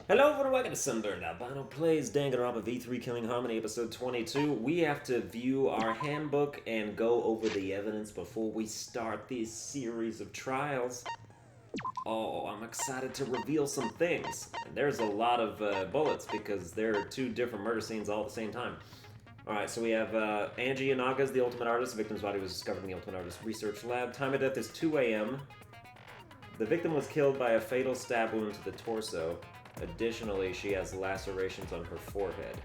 Hello everyone, welcome to Sunburned Albino Plays Danganronpa V3 Killing Harmony episode 22. We have to view our handbook and go over the evidence before we start this series of trials. Oh, I'm excited to reveal some things. And there's a lot of bullets because there are two different murder scenes all at the same time. Alright, so we have Angie Inaga's is the ultimate artist. The victim's body was discovered in the ultimate artist research lab. Time of death is 2 a.m. The victim was killed by a fatal stab wound to the torso. Additionally, she has lacerations on her forehead.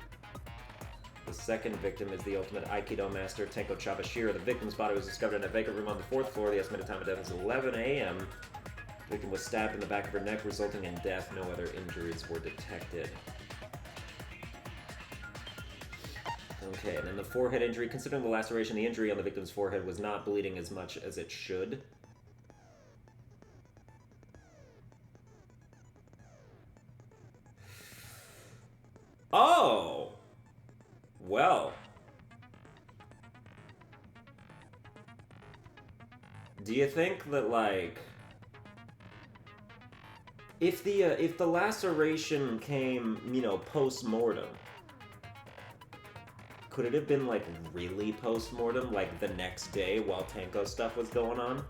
The second victim is the ultimate Aikido master, Tenko Chabashira. The victim's body was discovered in a vacant room on the 4th floor. The estimated time of death is 11 a.m. The victim was stabbed in the back of her neck, resulting in death. No other injuries were detected. Okay, and then the forehead injury. Considering the laceration, the injury on the victim's forehead was not bleeding as much as it should. Oh! Well. Do you think that, like... If the laceration came, you know, post-mortem, could it have been, like, really post-mortem, like, the next day while Tenko stuff was going on?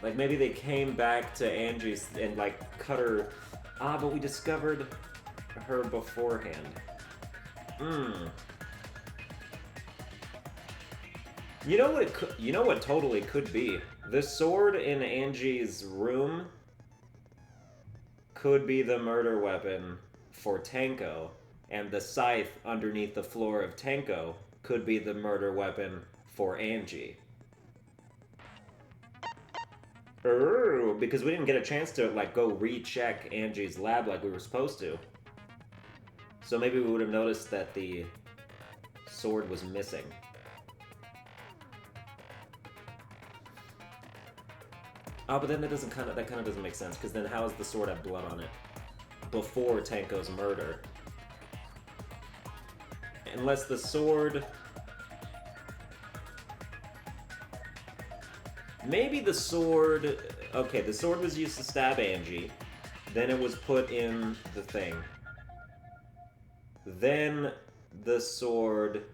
Like, maybe they came back to Angie's and, like, cut her... Ah, but we discovered her beforehand. You know what it could, you know what totally could be? The sword in Angie's room could be the murder weapon for Tenko, and the scythe underneath the floor of Tenko could be the weapon for Angie. Oh, because we didn't get a chance to, like, go recheck Angie's lab like we were supposed to. So maybe we would have noticed that the sword was missing. Oh, but then that kind of doesn't make sense, because then how does the sword have blood on it before Tenko's murder? Unless the sword... Maybe the sword... Okay, the sword was used to stab Angie. Then it was put in the thing. Then the sword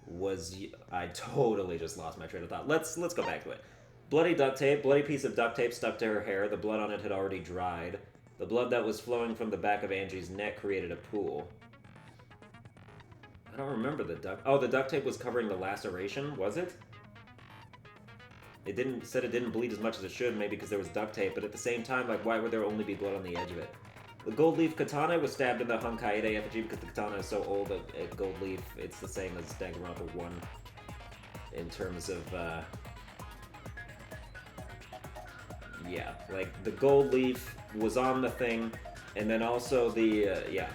was... I totally just lost my train of thought. Let's go back to it. Bloody duct tape. Bloody piece of duct tape stuck to her hair. The blood on it had already dried. The blood that was flowing from the back of Angie's neck created a pool. I don't remember the duct... Oh, the duct tape was covering the laceration, was it? It didn't bleed as much as it should, maybe because there was duct tape, but at the same time, like, why would there only be blood on the edge of it? The gold leaf katana was stabbed in the Honkaide effigy because the katana is so old that gold leaf, it's the same as Danganronpa 1 in terms of, yeah, like, the gold leaf was on the thing, and then also the, yeah.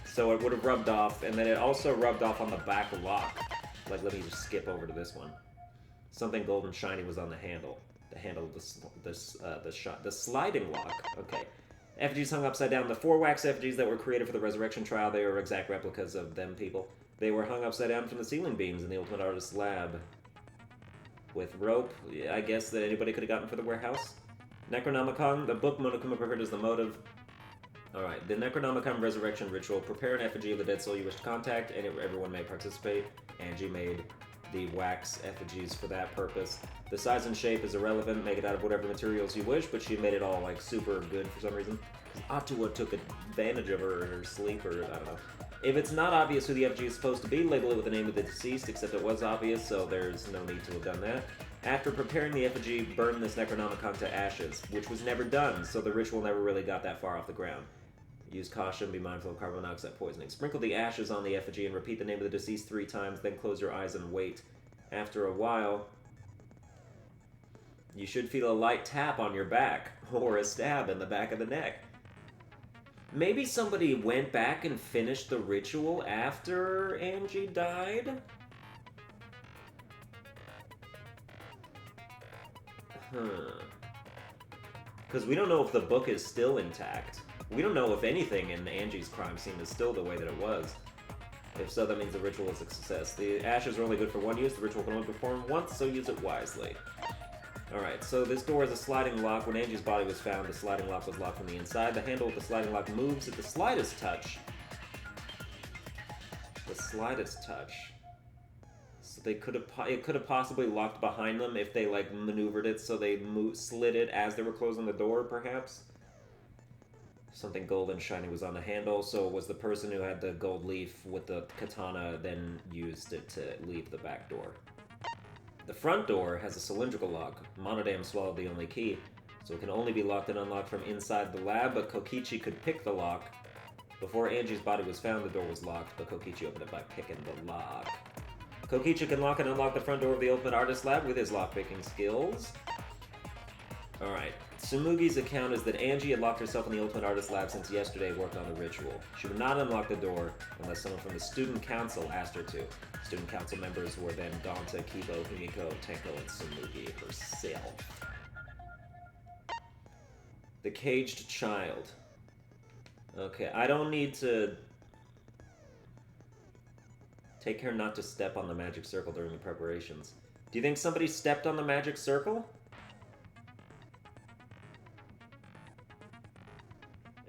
So it would have rubbed off, and then it also rubbed off on the back lock. Like, let me just skip over to this one. Something gold and shiny was on the handle. The handle of the sliding lock. Okay. Effigies hung upside down. The 4 wax effigies that were created for the resurrection trial, they were exact replicas of them people. They were hung upside down from the ceiling beams in the Ultimate Artist's lab. With rope, I guess, that anybody could have gotten for the warehouse. Necronomicon, the book Monokuma preferred as the motive. Alright, the Necronomicon resurrection ritual. Prepare an effigy of the dead soul you wish to contact, and everyone may participate. Angie made the wax effigies for that purpose. The size and shape is irrelevant. Make it out of whatever materials you wish, but she made it all, like, super good for some reason. Atua took advantage of her in her sleep, or I don't know. If it's not obvious who the effigy is supposed to be, label it with the name of the deceased, except it was obvious, so there's no need to have done that. After preparing the effigy, burn this Necronomicon to ashes, which was never done, so the ritual never really got that far off the ground. Use caution, be mindful of carbon monoxide poisoning. Sprinkle the ashes on the effigy and repeat the name of the deceased 3 times, then close your eyes and wait. After a while, you should feel a light tap on your back, or a stab in the back of the neck. Maybe somebody went back and finished the ritual after Angie died? Because we don't know if the book is still intact. We don't know if anything in Angie's crime scene is still the way that it was. If so, that means the ritual is a success. The ashes are only good for 1 use. The ritual can only be performed once, so use it wisely. Alright, so this door is a sliding lock. When Angie's body was found, the sliding lock was locked from the inside. The handle of the sliding lock moves at the slightest touch. The slightest touch. So they could have, it could have possibly locked behind them if they like maneuvered it so they slid it as they were closing the door, perhaps. Something gold and shiny was on the handle, so it was the person who had the gold leaf with the katana then used it to leave the back door. The front door has a cylindrical lock. Monodam swallowed the only key, so it can only be locked and unlocked from inside the lab, but Kokichi could pick the lock. Before Angie's body was found, the door was locked, but Kokichi opened it by picking the lock. Kokichi can lock and unlock the front door of the Ultimate Artist Lab with his lockpicking skills. Alright, Tsumugi's account is that Angie had locked herself in the Ultimate Artist Lab since yesterday worked on the ritual. She would not unlock the door unless someone from the Student Council asked her to. Student Council members were then Ganta, Kibo, Himiko, Tenko, and Tsumugi herself. The Caged Child. Okay, I don't need to... Take care not to step on the magic circle during the preparations. Do you think somebody stepped on the magic circle?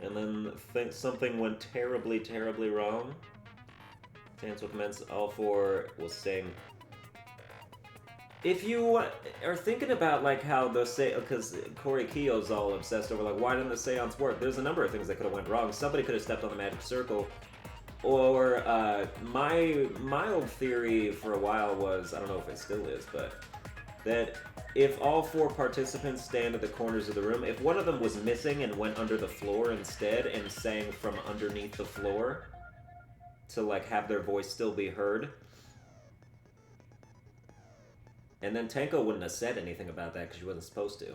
And then think something went terribly, terribly wrong? Dance will commence. All four will sing. If you are thinking about like how the because Corey Keogh's all obsessed over like why didn't the seance work? There's a number of things that could have went wrong. Somebody could have stepped on the magic circle. Or, my mild theory for a while was, I don't know if it still is, but that if all four participants stand at the corners of the room, if one of them was missing and went under the floor instead and sang from underneath the floor to, like, have their voice still be heard, and then Tenko wouldn't have said anything about that because she wasn't supposed to.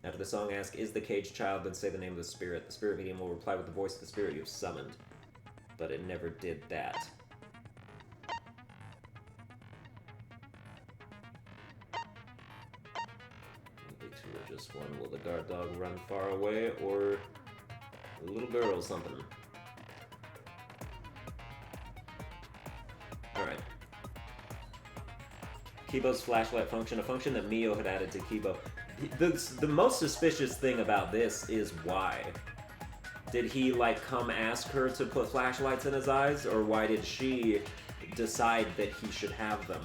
After the song asks, is the caged child, then say the name of the spirit. The spirit medium will reply with the voice of the spirit you have summoned. But it never did that. Maybe two or just one. Will the guard dog run far away, or a little girl or something? Alright. Kibo's flashlight function, a function that Mio had added to Kibo. The most suspicious thing about this is why. Did he, like, come ask her to put flashlights in his eyes? Or why did she decide that he should have them?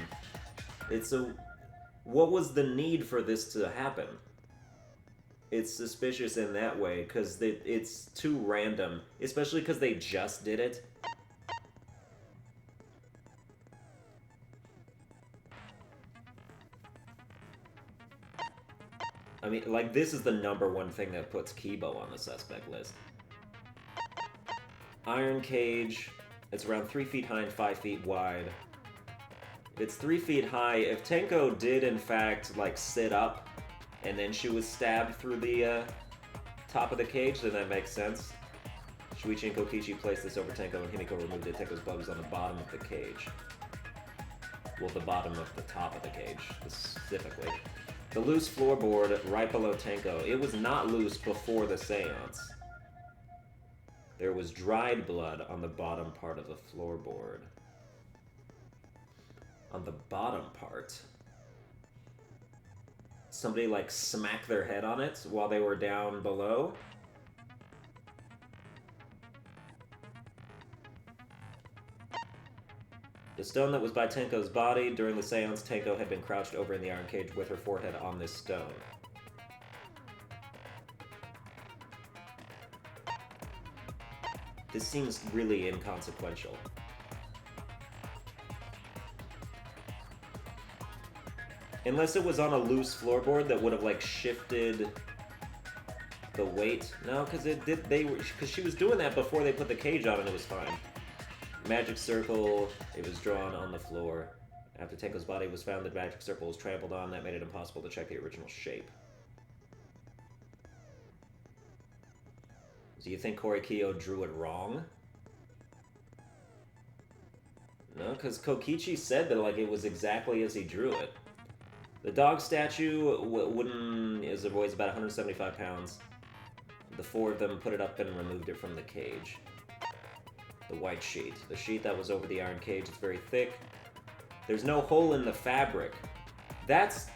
What was the need for this to happen? It's suspicious in that way, because it's too random. Especially because they just did it. I mean, like, this is the #1 thing that puts Kibo on the suspect list. Iron cage. It's around 3 feet high and 5 feet wide. It's 3 feet high. If Tenko did, in fact, like, sit up, and then she was stabbed through the top of the cage, then that makes sense. Shuichi and Kokichi placed this over Tenko, and Himiko removed it. Tenko's bug was on the bottom of the cage. Well, the bottom of the top of the cage, specifically. The loose floorboard right below Tenko. It was not loose before the seance. There was dried blood on the bottom part of the floorboard. On the bottom part? Somebody, like, smacked their head on it while they were down below? The stone that was by Tenko's body, during the seance, Tenko had been crouched over in the iron cage with her forehead on this stone. This seems really inconsequential. Unless it was on a loose floorboard that would have, like, shifted the weight. No, because because she was doing that before they put the cage on and it was fine. Magic circle, it was drawn on the floor. After Tenko's body was found, the magic circle was trampled on. That made it impossible to check the original shape. Do you think Corey Keogh drew it wrong? No, because Kokichi said that, like, it was exactly as he drew it. The dog statue weighs about 175 pounds. The four of them put it up and removed it from the cage. The white sheet. The sheet that was over the iron cage is very thick. There's no hole in the fabric.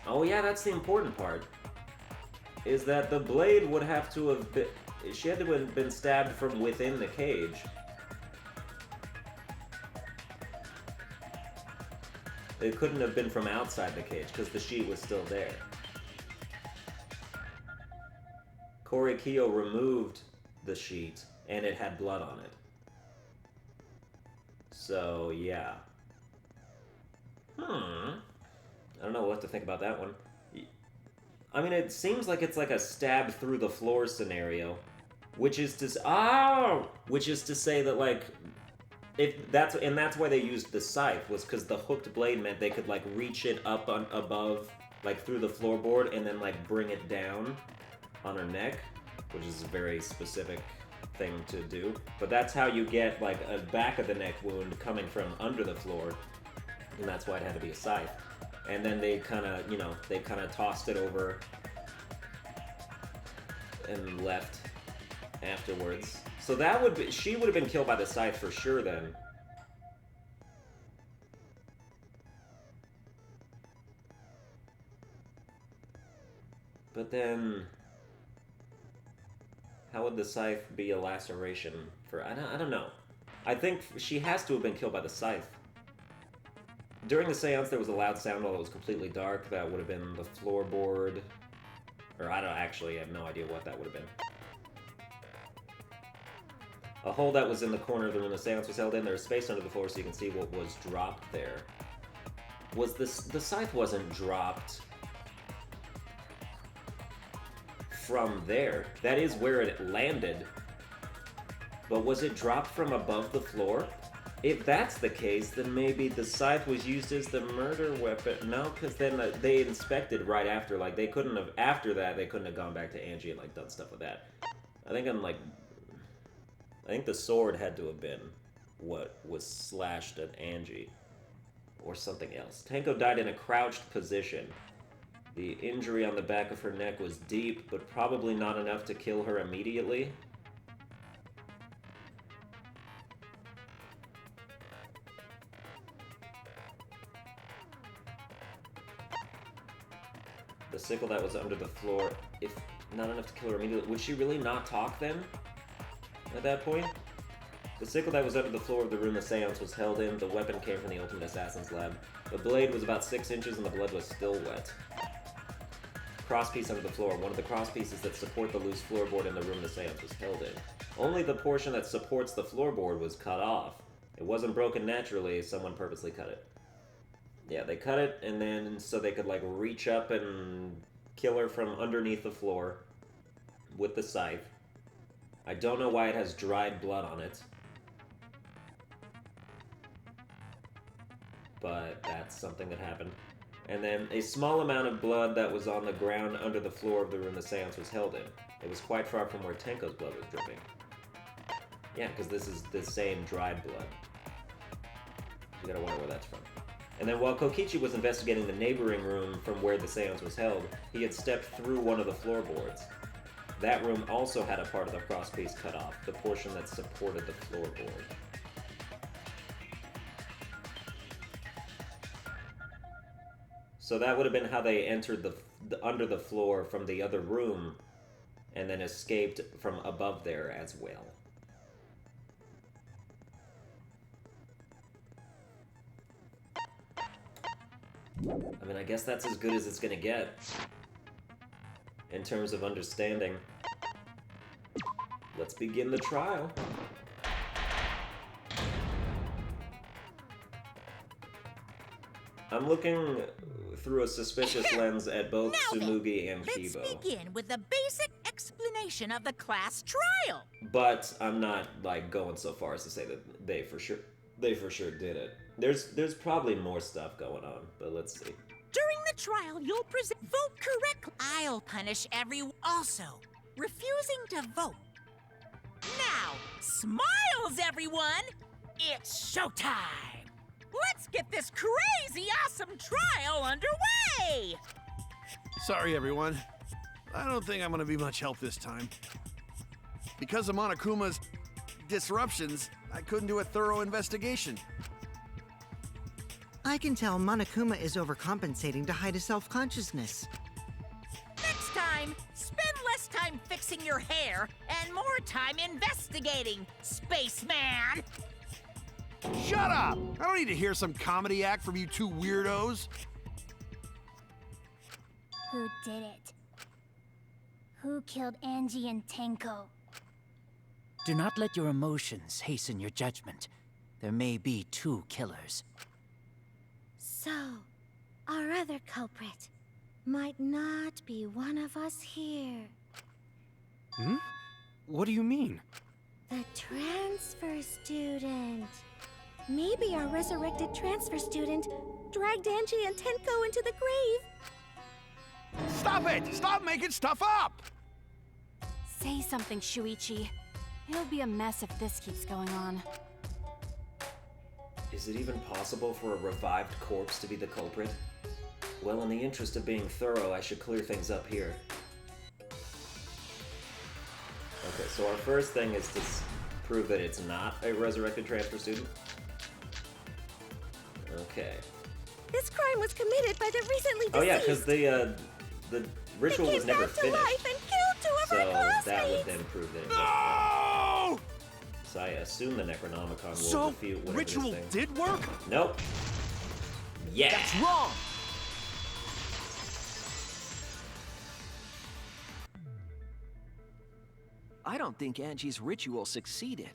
Oh yeah, that's the important part. Is that the blade would have to have been... She had to have been stabbed from within the cage. It couldn't have been from outside the cage, because the sheet was still there. Korekiyo removed the sheet, and it had blood on it. So, yeah. I don't know what to think about that one. I mean, it seems like it's like a stab through the floor scenario, which is to say that, like, that's why they used the scythe, was because the hooked blade meant they could like reach it up above, like through the floorboard, and then like bring it down on her neck, which is a very specific thing to do. But that's how you get like a back of the neck wound coming from under the floor, and that's why it had to be a scythe. And then they kind of tossed it over and left afterwards. So she would have been killed by the scythe for sure then. But then, how would the scythe be a laceration for? I don't know. I think she has to have been killed by the scythe. During the seance, there was a loud sound while it was completely dark. That would have been the floorboard. Or I have no idea what that would have been. A hole that was in the corner of the room the seance was held in. There was space under the floor so you can see what was dropped there. The scythe wasn't dropped from there. That is where it landed. But was it dropped from above the floor? If that's the case, then maybe the scythe was used as the murder weapon. No, because then they inspected right after. Like, they couldn't have, after that, they couldn't have gone back to Angie and, like, done stuff with that. I think the sword had to have been what was slashed at Angie. Or something else. Tanko died in a crouched position. The injury on the back of her neck was deep, but probably not enough to kill her immediately. The sickle that was under the floor, if not enough to kill her immediately, would she really not talk then? At that point? The sickle that was under the floor of the room the seance was held in, the weapon came from the Ultimate Assassin's lab. The blade was about 6 inches and the blood was still wet. Crosspiece under the floor, one of the crosspieces that support the loose floorboard in the room the seance was held in. Only the portion that supports the floorboard was cut off. It wasn't broken naturally, someone purposely cut it. Yeah, they cut it, and then so they could, like, reach up and kill her from underneath the floor with the scythe. I don't know why it has dried blood on it. But that's something that happened. And then a small amount of blood that was on the ground under the floor of the room the seance was held in. It was quite far from where Tenko's blood was dripping. Yeah, because this is the same dried blood. You gotta wonder where that's from. And then while Kokichi was investigating the neighboring room from where the seance was held, he had stepped through one of the floorboards. That room also had a part of the crosspiece cut off, the portion that supported the floorboard. So that would have been how they entered the under the floor from the other room, and then escaped from above there as well. I mean, I guess that's as good as it's gonna get in terms of understanding. Let's begin the trial. I'm looking through a suspicious lens at both Tsumugi and Kibo. Let's begin with the basic explanation of the class trial. But I'm not, like, going so far as to say that they for sure did it. There's probably more stuff going on, but let's see. During the trial, you'll vote correctly. I'll punish everyone. Also, refusing to vote. Now, smiles, everyone! It's showtime! Let's get this crazy awesome trial underway! Sorry, everyone. I don't think I'm gonna be much help this time. Because of Monokuma's disruptions, I couldn't do a thorough investigation. I can tell Monokuma is overcompensating to hide his self-consciousness. Next time, spend less time fixing your hair and more time investigating, spaceman! Shut up! I don't need to hear some comedy act from you two weirdos. Who did it? Who killed Angie and Tenko? Do not let your emotions hasten your judgment. There may be two killers. So, our other culprit might not be one of us here. Hmm? What do you mean? The transfer student. Maybe our resurrected transfer student dragged Angie and Tenko into the grave. Stop it! Stop making stuff up! Say something, Shuichi. It'll be a mess if this keeps going on. Is it even possible for a revived corpse to be the culprit? Well, in the interest of being thorough, I should clear things up here. Okay, so our first thing is to prove that it's not a resurrected transfer student. Okay. This crime was committed by the recently deceased. Oh yeah, because the ritual was never finished. Life and killed two of So our classmates. that would then prove that it was. No! So I assume the Necronomicon will So, defeat whatever ritual this thing. did work? Nope. Yeah. That's wrong! I don't think Angie's ritual succeeded.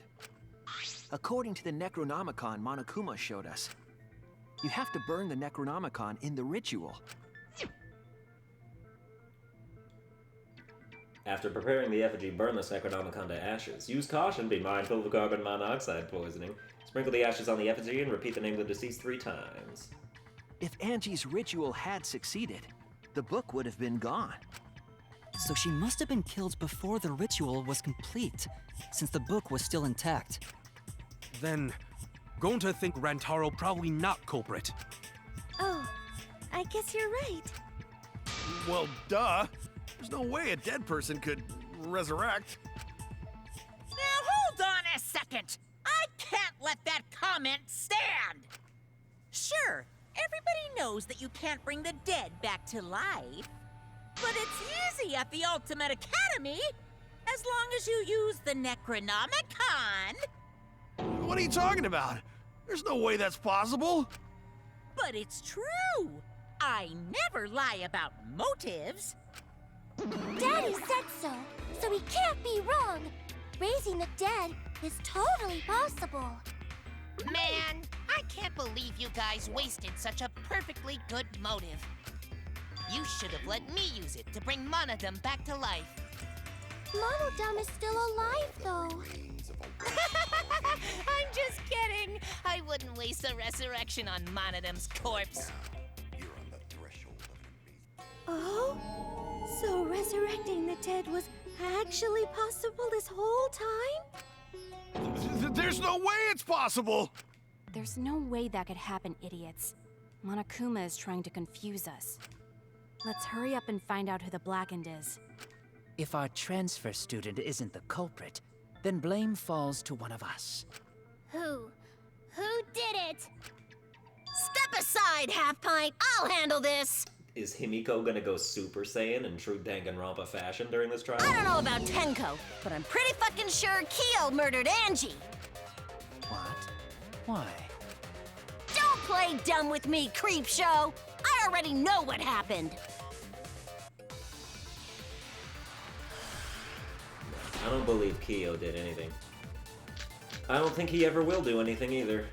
According to the Necronomicon Monokuma showed us, you have to burn the Necronomicon in the ritual. After preparing the effigy, burn this Necronomicon to ashes. Use caution, be mindful of carbon monoxide poisoning. Sprinkle the ashes on the effigy and repeat the name of the deceased 3 times. If Angie's ritual had succeeded, the book would have been gone. So she must have been killed before the ritual was complete, since the book was still intact. Then, going to think Rantaro probably not culprit. Oh, I guess you're right. Well, duh. There's no way a dead person could resurrect. Now hold on a second! I can't let that comment stand! Sure, everybody knows that you can't bring the dead back to life. But it's easy at the Ultimate Academy, as long as you use the Necronomicon. What are you talking about? There's no way that's possible. But it's true. I never lie about motives. Daddy said so he can't be wrong. Raising the dead is totally possible. Man, I can't believe you guys wasted such a perfectly good motive. You should have let me use it to bring Monodum back to life. Monodum is still alive, though. I'm just kidding. I wouldn't waste a resurrection on Monodum's corpse. Oh? So resurrecting the dead was actually possible this whole time? There's no way it's possible! There's no way that could happen, idiots. Monokuma is trying to confuse us. Let's hurry up and find out who the Blackened is. If our transfer student isn't the culprit, then blame falls to one of us. Who? Who did it? Step aside, Half-Pint. I'll handle this. Is Himiko gonna go Super Saiyan in true Danganronpa fashion during this trial? I don't know about Tenko, but I'm pretty fucking sure Kyo murdered Angie. What? Why? Don't play dumb with me, Creepshow. I already know what happened. I don't believe Kyo did anything. I don't think he ever will do anything either.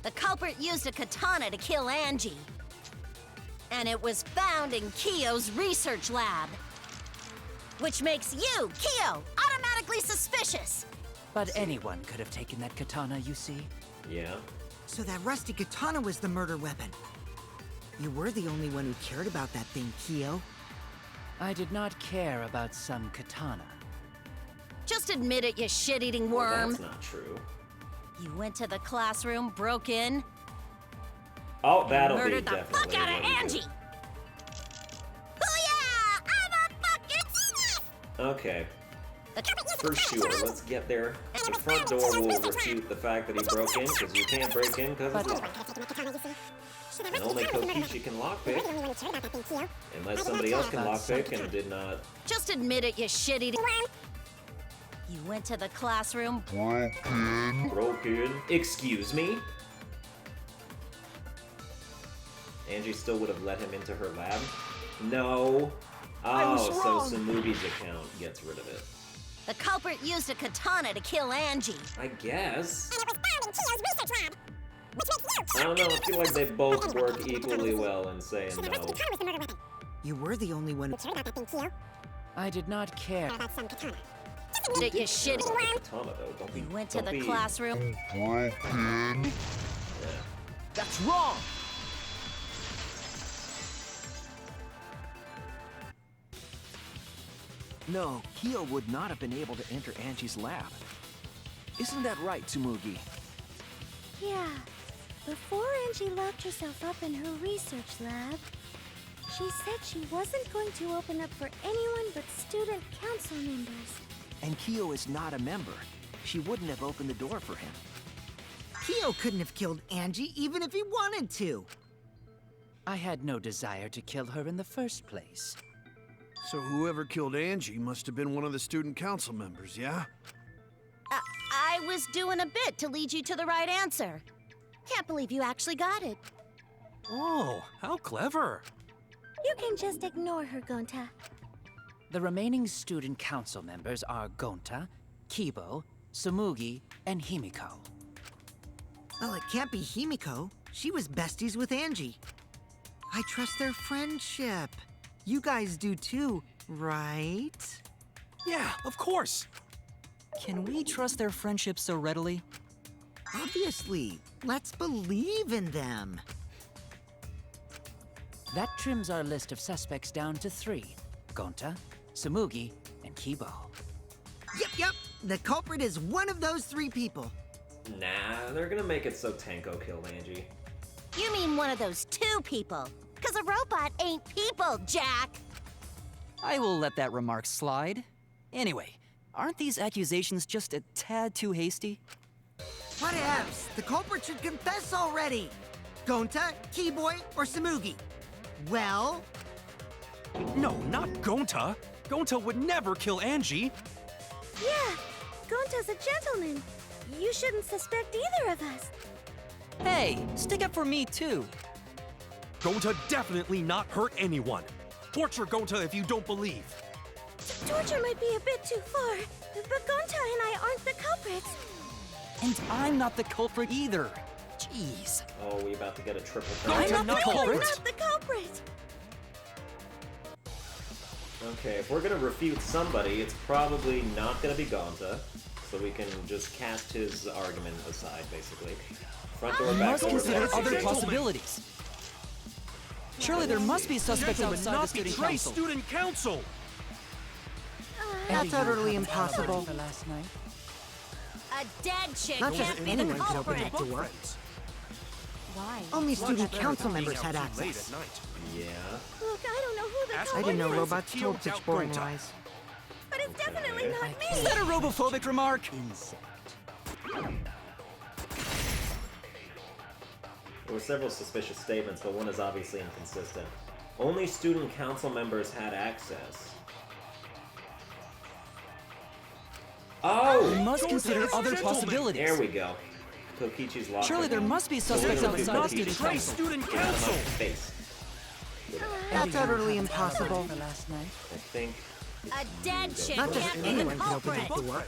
The culprit used a katana to kill Angie. And it was found in Kyo's research lab. Which makes you, Kyo, automatically suspicious. But anyone could have taken that katana, you see? Yeah. So that rusty katana was the murder weapon. You were the only one who cared about that thing, Kyo. I did not care about some katana. Just admit it, you shit-eating Well, worm. that's not true. You went to the classroom, broke in, Oh, that'll be murdered the definitely fuck out of what he Angie. did. Booyah! I'm a fucking... Okay. For sure, let's get there. The front door will refute the fact that he broke in, because you can't break in because it's locked. And only Kokichi can lockpick. Unless somebody else can lockpick and did not. Just admit it, you shitty. You went to the classroom. Broken. Excuse me? Angie still would have let him into her lab? No. Oh, so Samugi's account gets rid of it. The culprit used a katana to kill Angie. I guess. And it was found in Kyo's research lab. Which makes you I don't know, I feel like they both work equally well in saying the no. rest of the car was the murder weapon. You were the only one. You cared about that thing, Kyo? I did not care. About some katana. Did you shitty? Katana, though. Don't be. You went to don't the be- classroom. Yeah. That's wrong! No, Kyo would not have been able to enter Angie's lab. Isn't that right, Tsumugi? Yeah. Before Angie locked herself up in her research lab, she said she wasn't going to open up for anyone but student council members. And Kyo is not a member. She wouldn't have opened the door for him. Kyo couldn't have killed Angie even if he wanted to. I had no desire to kill her in the first place. So whoever killed Angie must have been one of the student council members, yeah? I was doing a bit to lead you to the right answer. Can't believe you actually got it. Oh, how clever. You can just ignore her, Gonta. The remaining student council members are Gonta, Kibo, Samugi, and Himiko. Well, it can't be Himiko. She was besties with Angie. I trust their friendship. You guys do too, right? Yeah, of course. Can we trust their friendship so readily? Obviously. Let's believe in them. That trims our list of suspects down to 3. Gonta, Samugi, and Kibo. Yep. The culprit is one of those 3 people. Nah, they're gonna make it so Tanko killed Angie. You mean one of those 2 people? Because a robot ain't people, Jack! I will let that remark slide. Anyway, aren't these accusations just a tad too hasty? What ifs? The culprit should confess already. Gonta, Keyboy, or Samugi? Well, No, not Gonta. Gonta would never kill Angie. Yeah, Gonta's a gentleman. You shouldn't suspect either of us. Hey, stick up for me too. Gonta definitely not hurt anyone. Torture Gonta if you don't believe. Torture might be a bit too far, but Gonta and I aren't the culprits. And I'm not the culprit either. Jeez. Oh, we about to get a triple I'm threat. not the We're culprit. not the culprit. Okay, if we're gonna refute somebody, it's probably not gonna be Gonta, so we can just cast his argument aside, basically. Front door, We back must door, consider left other door. possibilities. Surely there must be suspects Gentlemen, outside the not student betray council. student council. that's utterly impossible. For last night? A dead chick Not just can't be the anyone can open culprit! that door. Why? Only student Better council than members being had out too late access. at night. Yeah. Look, I don't know who the Ask I culprit didn't know is, robots Kyo told such without boring Gonta. lies. but it's definitely not Is me. that a robophobic remark? There were several suspicious statements, but one is obviously inconsistent. Only student council members had access. We Oh! must consider other gentlemen. possibilities. There we go. Kokichi's locked. Surely there must be suspects Gentlemen, outside the not student Betray council. student Get out of my council. face. That's utterly impossible. For last night? I think. A dead chick Not just can't be the anyone can open culprit! that door.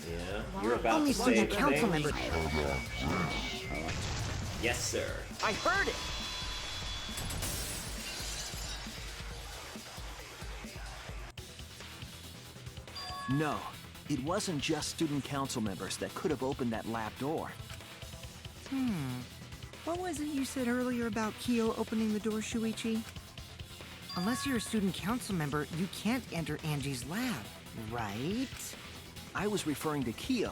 Yeah, you're about Only to say student council things. members. Yes, sir. I heard it! No, it wasn't just student council members that could have opened that lab door. What was it you said earlier about Kyo opening the door, Shuichi? Unless you're a student council member, you can't enter Angie's lab, right? I was referring to Kyo.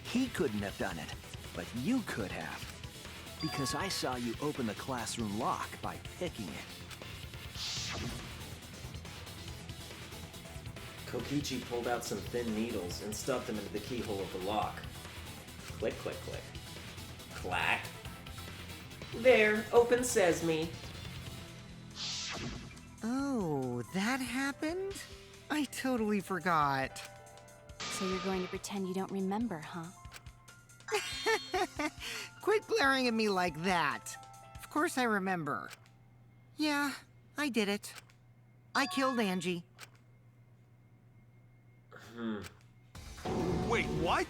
He couldn't have done it, but you could have. Because I saw you open the classroom lock by picking it. Kokichi pulled out some thin needles and stuffed them into the keyhole of the lock. Click, click, click. Clack. There, open sesame. Oh, that happened? I totally forgot. So you're going to pretend you don't remember, huh? Quit glaring at me like that. Of course I remember. Yeah, I did it. I killed Angie. Wait, what?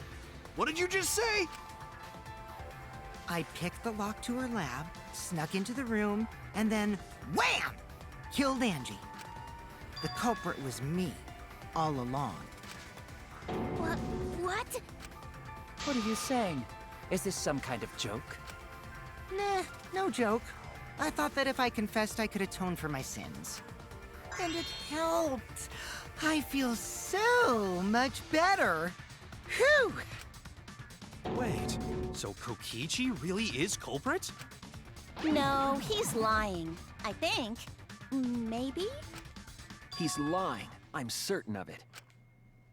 What did you just say? I picked the lock to her lab, snuck into the room, and then wham! Killed Angie. The culprit was me, all along. What? What are you saying? Is this some kind of joke? Nah, no joke. I thought that if I confessed, I could atone for my sins. And it helped. I feel so much better. Whew! Wait, so Kokichi really is culprit? No, he's lying. I think. Maybe? He's lying. I'm certain of it.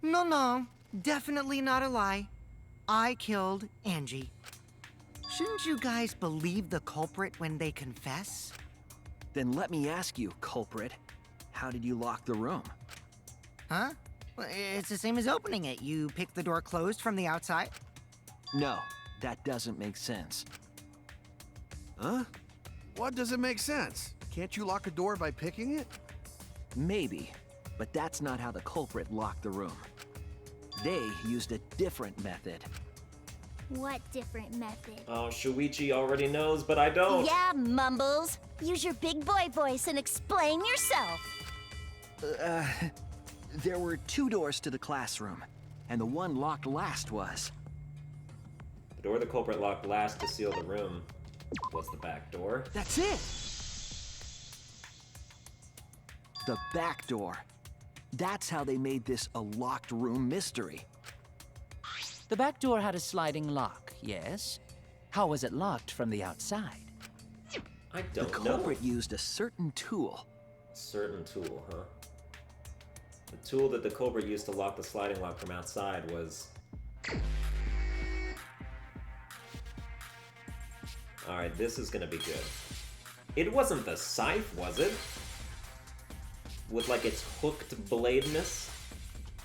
No, definitely not a lie. I killed Angie. Shouldn't you guys believe the culprit when they confess? Then let me ask you, culprit, how did you lock the room? Huh? Well, it's the same as opening it. You pick the door closed from the outside. No, that doesn't make sense. Huh? What doesn't make sense? Can't you lock a door by picking it? Maybe, but that's not how the culprit locked the room. They used a different method. What different method? Oh, Shuichi already knows, but I don't. Yeah, Mumbles. Use your big boy voice and explain yourself. There were 2 doors to the classroom, and the one locked last was... The door the culprit locked last to seal the room was the back door. That's it! The back door. That's how they made this a locked room mystery. The back door had a sliding lock, yes? How was it locked from the outside? I The don't know. culprit used a certain tool. Certain tool, huh? The tool that the culprit used to lock the sliding lock from outside was... Alright, this is gonna be good. It wasn't the scythe, was it? With like its hooked bladeness?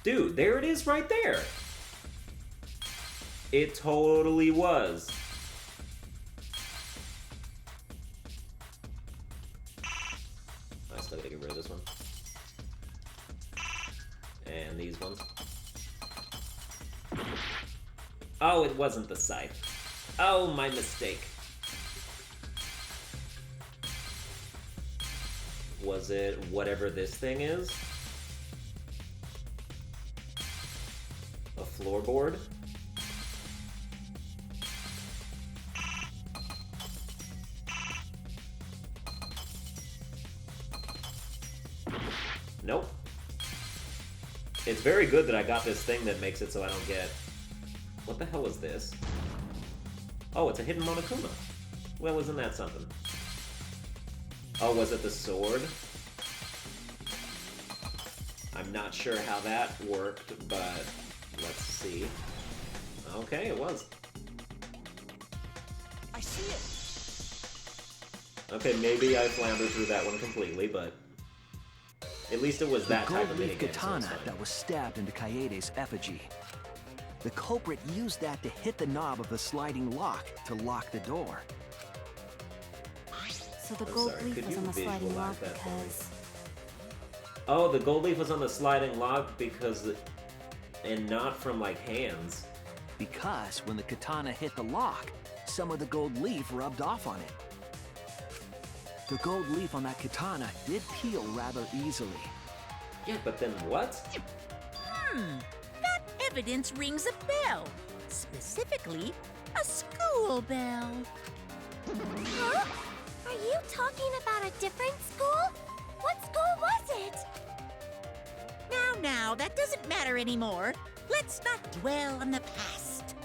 Dude, there it is right there! It totally was. I still gotta get rid of this one. And these ones. Oh, it wasn't the scythe. Oh, my mistake. Was it whatever this thing is? A floorboard? Nope. It's very good that I got this thing that makes it so I don't get... What the hell is this? Oh, it's a hidden Monokuma. Well, isn't that something? Oh, was it the sword? I'm not sure how that worked, but let's see. Okay, it was. I see it. Okay, maybe I floundered through that one completely, but at least it was The that type gold of leaf minigame, so katana it's fine. that was stabbed into Kaede's effigy. The culprit used that to hit the knob of the sliding lock to lock the door. So the I'm gold sorry, leaf could was you on the sliding visualize lock that for me? because... Oh, the gold leaf was on the sliding lock because... And not from, like, hands. Because when the katana hit the lock, some of the gold leaf rubbed off on it. The gold leaf on that katana did peel rather easily. Yeah, but then what? That evidence rings a bell. Specifically, a school bell. Huh? Are you talking about a different school? What school was it? Now, that doesn't matter anymore. Let's not dwell on the past.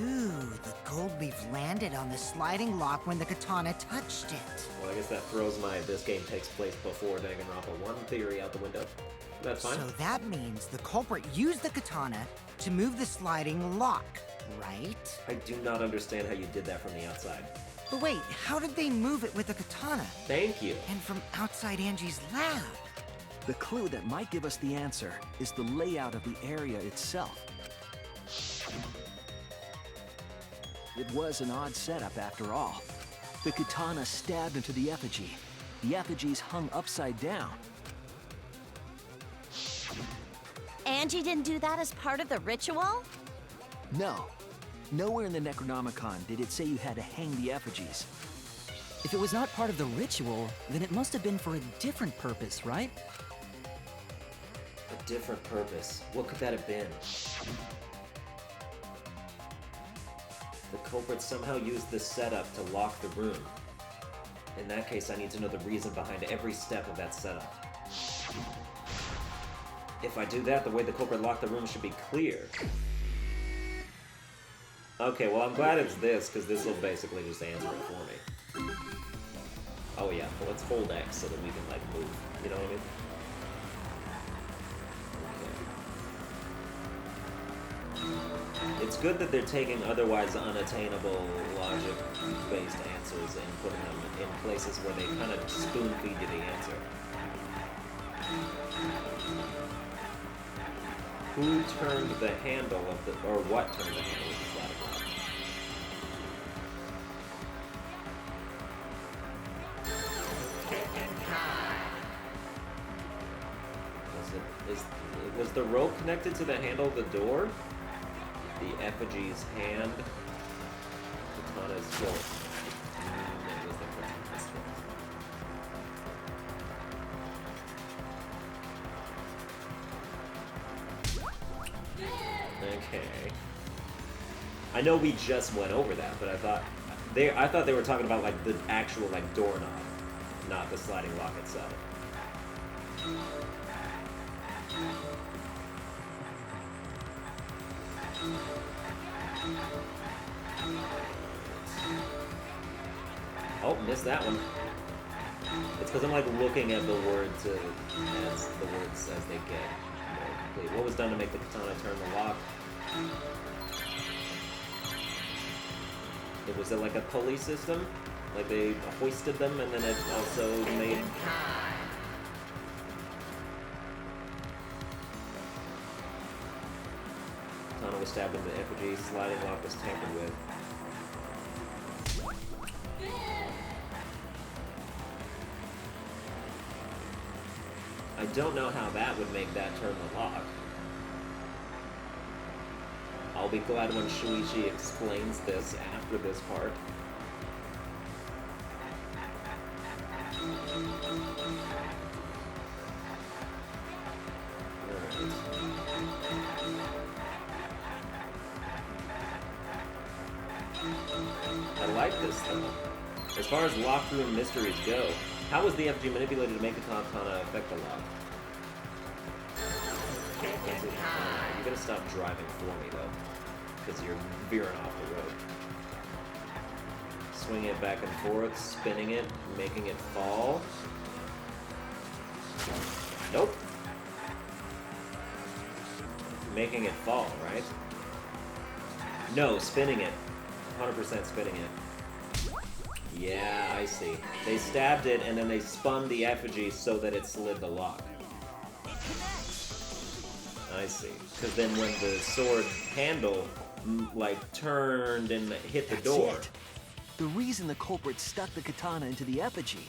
Ooh, the gold leaf landed on the sliding lock when the katana touched it. Well, I guess that throws my this game takes place before Danganronpa 1 theory out the window. That's fine. So that means the culprit used the katana to move the sliding lock, right? I do not understand how you did that from the outside. But wait, how did they move it with the katana? Thank you. And from outside Angie's lab? The clue that might give us the answer is the layout of the area itself. It was an odd setup after all. The katana stabbed into the effigy. The effigies hung upside down. Angie didn't do that as part of the ritual? No. Nowhere in the Necronomicon did it say you had to hang the effigies. If it was not part of the ritual, then it must have been for a different purpose, right? A different purpose. What could that have been? The culprit somehow used this setup to lock the room. In that case, I need to know the reason behind every step of that setup. If I do that, the way the culprit locked the room should be clear. Okay, well I'm glad it's this, because this will basically just answer it for me. Oh yeah, well let's hold X so that we can like move, you know what I mean? Okay. It's good that they're taking otherwise unattainable logic-based answers and putting them in places where they kind of spoon-feed you the answer. Who turned the handle of the, or what turned the handle of the sliding lock? Was the rope connected to the handle of the door? The effigy's hand? Katana's foot. It was the katana's foot. Okay. I know we just went over that, but I thought they were talking about like the actual like doorknob, not the sliding lock itself. Oh, missed that one. It's because I'm like looking at the words as they get more complete. What was done to make the katana turn the lock? Was it like a pulley system? Like they hoisted them and then it also made... Katana was stabbed in the effigy, sliding lock was tampered with. I don't know how that would make that turn the lock. I'll be glad when Shuichi explains this after this part. Alright. I like this though. As far as locked room mysteries go, how was the effigy manipulated to make the katana affect the lock? You gotta stop driving for me though, because you're veering off the road. Swinging it back and forth, spinning it, making it fall. Nope. Making it fall, right? No, spinning it. 100% spinning it. Yeah, I see. They stabbed it and then they spun the effigy so that it slid the lock. I see. Because then when the sword handle, like, turned and hit the door... That's it. The reason the culprit stuck the katana into the effigy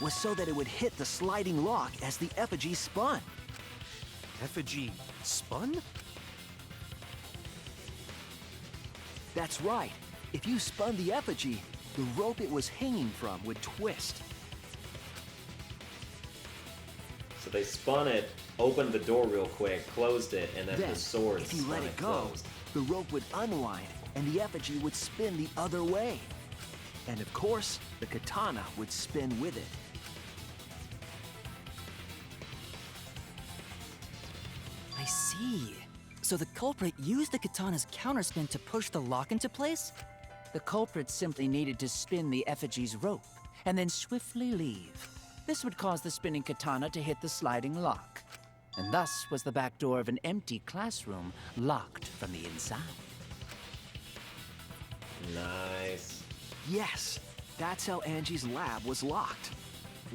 was so that it would hit the sliding lock as the effigy spun. Effigy spun? That's right. If you spun the effigy, the rope it was hanging from would twist. So they spun it, opened the door real quick, closed it, and then the sword if you let it go, closed. the rope would unwind and the effigy would spin the other way. And of course, the katana would spin with it. I see. So the culprit used the katana's counterspin to push the lock into place? The culprit simply needed to spin the effigy's rope and then swiftly leave. This would cause the spinning katana to hit the sliding lock. And thus was the back door of an empty classroom locked from the inside. Nice. Yes, that's how Angie's lab was locked.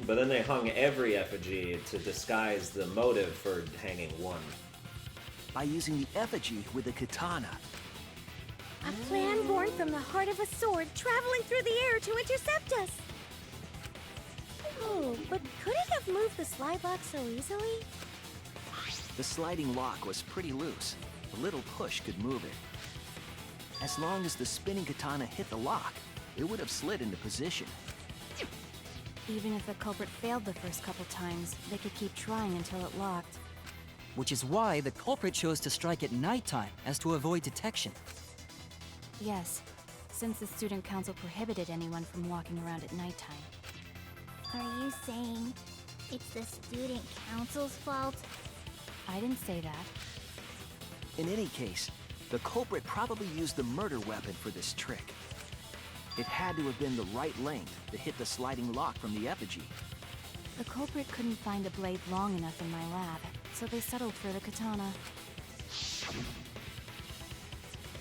But then they hung every effigy to disguise the motive for hanging one. By using the effigy with the katana. A plan born from the heart of a sword traveling through the air to intercept us. Oh, but could it have moved the slide lock so easily? The sliding lock was pretty loose. A little push could move it. As long as the spinning katana hit the lock, it would have slid into position. Even if the culprit failed the first couple times, they could keep trying until it locked. Which is why the culprit chose to strike at nighttime, as to avoid detection. Yes, since the student council prohibited anyone from walking around at nighttime. Are you saying it's the student council's fault? I didn't say that. In any case, the culprit probably used the murder weapon for this trick. It had to have been the right length to hit the sliding lock from the effigy. The culprit couldn't find a blade long enough in my lab, so they settled for the katana.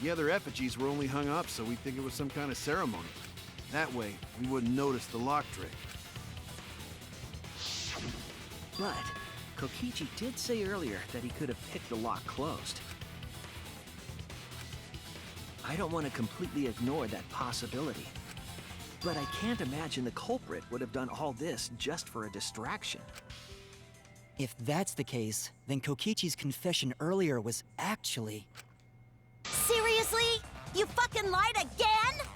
The other effigies were only hung up so we'd think it was some kind of ceremony. That way, we wouldn't notice the lock trick. But Kokichi did say earlier that he could have picked the lock closed. I don't want to completely ignore that possibility. But I can't imagine the culprit would have done all this just for a distraction. If that's the case, then Kokichi's confession earlier was actually... Seriously? You fucking lied again?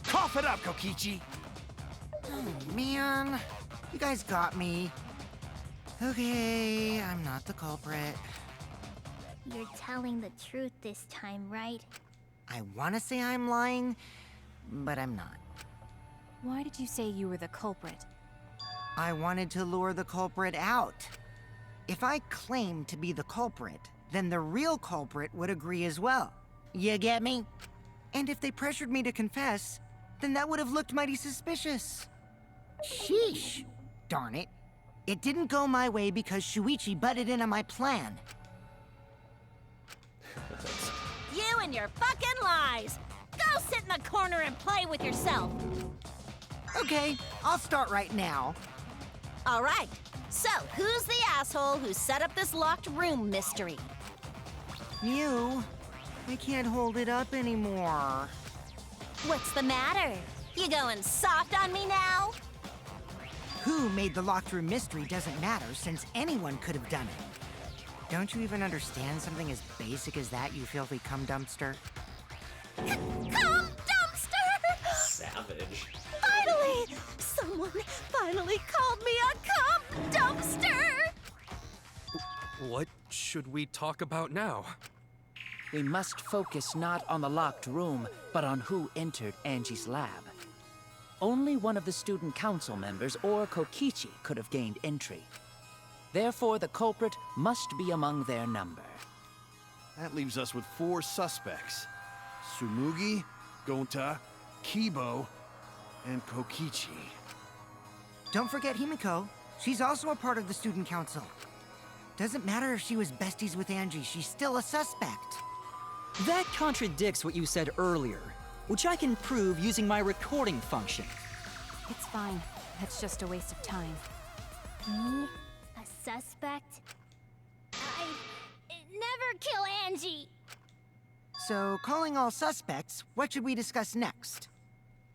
Cough it up, Kokichi! Oh, man. You guys got me. Okay, I'm not the culprit. You're telling the truth this time, right? I want to say I'm lying, but I'm not. Why did you say you were the culprit? I wanted to lure the culprit out. If I claimed to be the culprit, then the real culprit would agree as well. You get me? And if they pressured me to confess, then that would have looked mighty suspicious. Sheesh. Darn it. It didn't go my way because Shuichi butted in on my plan. You and your fucking lies! Go sit in the corner and play with yourself! Okay, I'll start right now. All right, so who's the asshole who set up this locked room mystery? You. I can't hold it up anymore. What's the matter? You going soft on me now? Who made the locked room mystery doesn't matter since anyone could have done it. Don't you even understand something as basic as that, you filthy cum dumpster? Cum dumpster! Savage. Finally! Someone finally called me a cum dumpster! What should we talk about now? We must focus not on the locked room, but on who entered Angie's lab. Only one of the student council members or Kokichi could have gained entry. Therefore, the culprit must be among their number. That leaves us with 4 suspects. Tsumugi, Gonta, Kibo, and Kokichi. Don't forget Himiko. She's also a part of the student council. Doesn't matter if she was besties with Angie, she's still a suspect. That contradicts what you said earlier, which I can prove using my recording function. It's fine. That's just a waste of time. Me? A suspect? I never kill Angie! So, calling all suspects, what should we discuss next?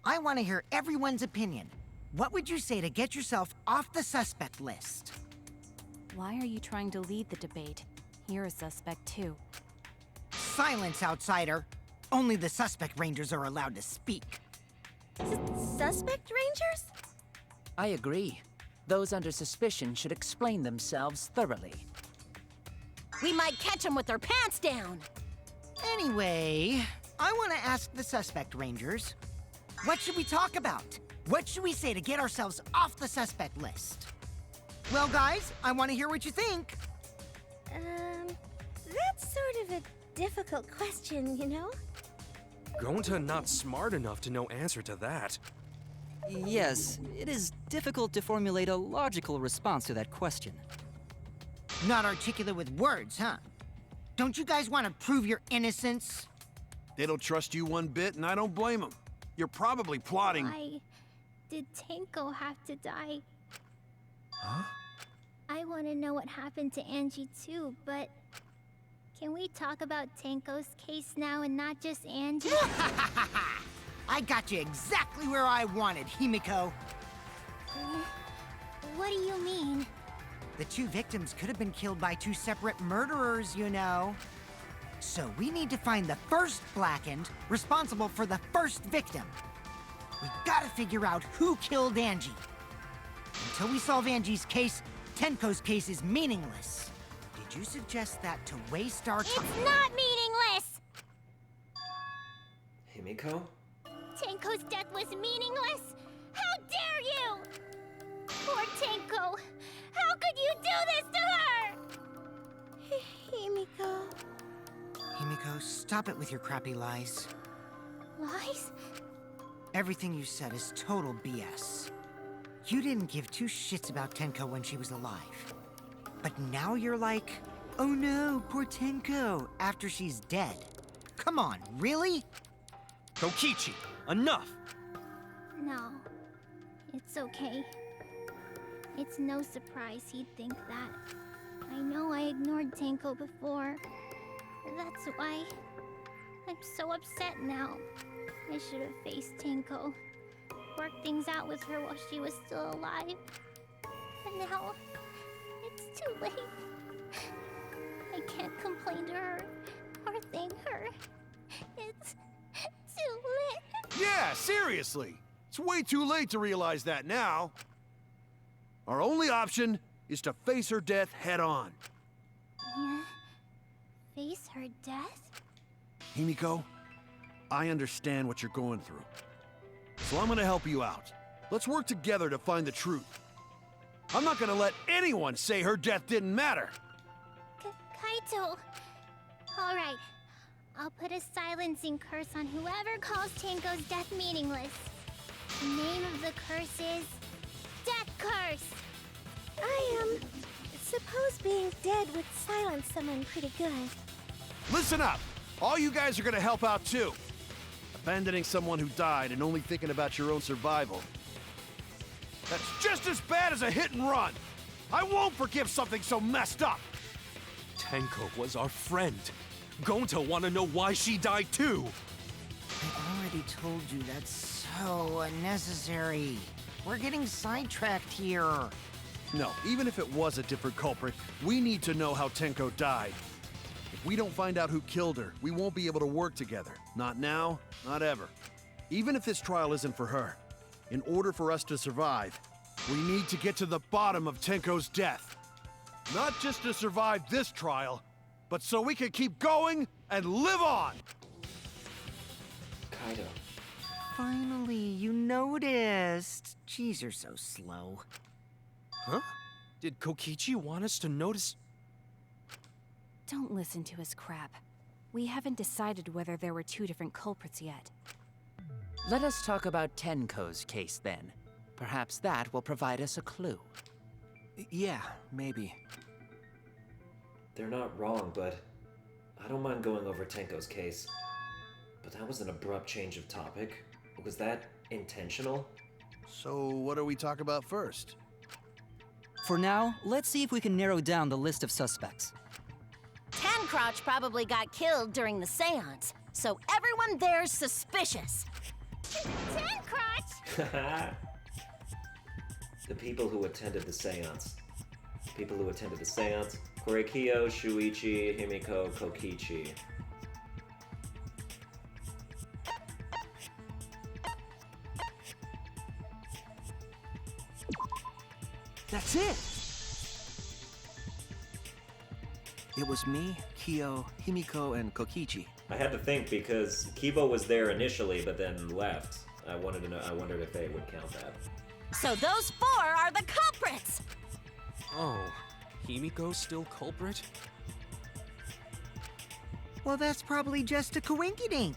I want to hear everyone's opinion. What would you say to get yourself off the suspect list? Why are you trying to lead the debate? You're a suspect too. Silence, outsider! Only the suspect rangers are allowed to speak. Suspect rangers? I agree. Those under suspicion should explain themselves thoroughly. We might catch them with their pants down! Anyway, I want to ask the suspect rangers, what should we talk about? What should we say to get ourselves off the suspect list? Well, guys, I want to hear what you think. That's sort of a difficult question, you know? Gonta not smart enough to know answer to that. Yes, it is difficult to formulate a logical response to that question. Not articulate with words, huh? Don't you guys want to prove your innocence? They don't trust you one bit, and I don't blame them. You're probably plotting... Why did Tenko have to die? Huh? I want to know what happened to Angie too, but... Can we talk about Tenko's case now and not just Angie? I got you exactly where I wanted, Himiko. What do you mean? The two victims could have been killed by two separate murderers, you know. So we need to find the first Blackened responsible for the first victim. We gotta figure out who killed Angie. Until we solve Angie's case, Tenko's case is meaningless. Did you suggest that to waste our time? It's not meaningless! Himiko? Tenko's death was meaningless? How dare you! Poor Tenko! How could you do this to her? Himiko... Himiko, stop it with your crappy lies. Lies? Everything you said is total BS. You didn't give two shits about Tenko when she was alive. But now you're like, oh no, poor Tenko, after she's dead. Come on, really? Kokichi, enough! No. It's okay. It's no surprise he'd think that. I know I ignored Tenko before. That's why I'm so upset now. I should have faced Tenko, worked things out with her while she was still alive. But now, it's too late. I can't complain to her or thank her. It's too late. Yeah, seriously! It's way too late to realize that now. Our only option is to face her death head on. Yeah? Face her death? Himiko, I understand what you're going through. So I'm gonna help you out. Let's work together to find the truth. I'm not gonna let anyone say her death didn't matter. Kaito! Alright. I'll put a silencing curse on whoever calls Tenko's death meaningless. The name of the curse is... Death Curse! Suppose being dead would silence someone pretty good. Listen up! All you guys are gonna help out too. Abandoning someone who died and only thinking about your own survival. That's just as bad as a hit and run! I won't forgive something so messed up! Tenko was our friend. Gonta wanna know why she died too! I already told you that's so unnecessary. We're getting sidetracked here. No, even if it was a different culprit, we need to know how Tenko died. If we don't find out who killed her, we won't be able to work together. Not now, not ever. Even if this trial isn't for her, in order for us to survive, we need to get to the bottom of Tenko's death. Not just to survive this trial, but so we can keep going and live on! Kaido. Finally, you noticed. Jeez, you're so slow. Huh? Did Kokichi want us to notice? Don't listen to his crap. We haven't decided whether there were two different culprits yet. Let us talk about Tenko's case then. Perhaps that will provide us a clue. Yeah, maybe. They're not wrong, but I don't mind going over Tenko's case. But that was an abrupt change of topic. Was that intentional? So what do we talk about first? For now, let's see if we can narrow down the list of suspects. Tancrotch probably got killed during the seance, so everyone there's suspicious. Tancrotch! The people who attended the seance. People who attended the seance. Korekiyo, Shuichi, Himiko, Kokichi. That's it! It was me, Kyo, Himiko, and Kokichi. I had to think because Kibo was there initially, but then left. I wanted to know. I wondered if they would count that. So those four are the culprits! Oh, Himiko's still culprit? Well, that's probably just a coinkydink.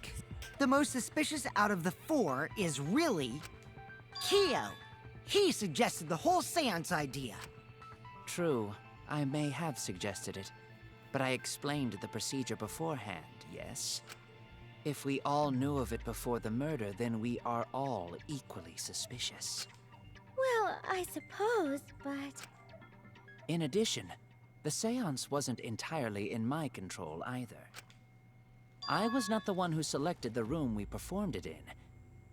The most suspicious out of the four is really... Kyo. He suggested the whole seance idea. True, I may have suggested it, but I explained the procedure beforehand, yes? If we all knew of it before the murder, then we are all equally suspicious. Well, I suppose, but... In addition, the seance wasn't entirely in my control either. I was not the one who selected the room we performed it in.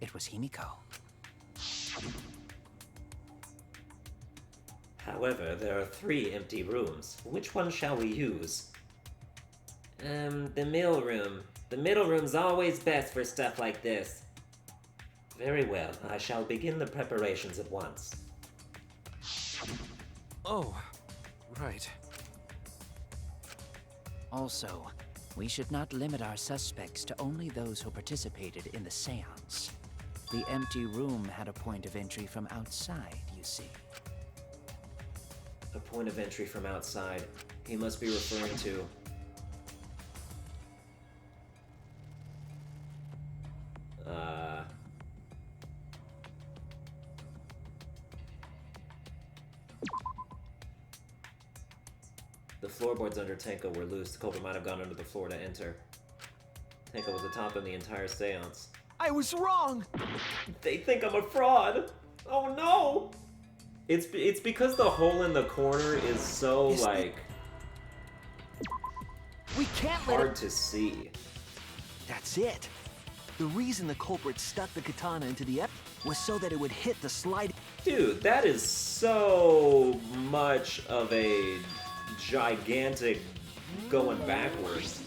It was Himiko. However, there are 3 empty rooms. Which one shall we use? The middle room. The middle room's always best for stuff like this. Very well, I shall begin the preparations at once. Oh, right. Also, we should not limit our suspects to only those who participated in the seance. The empty room had a point of entry from outside, you see. A point of entry from outside. He must be referring to... The floorboards under Tenko were loose. The culprit might have gone under the floor to enter. Tenko was atop in the entire seance. I was wrong! They think I'm a fraud! Oh no! It's because the hole in the corner is so, like... We can't let hard to see. That's it. The reason the culprit stuck the katana into the was so that it would hit the slide. Dude, that is so much of a gigantic going backwards.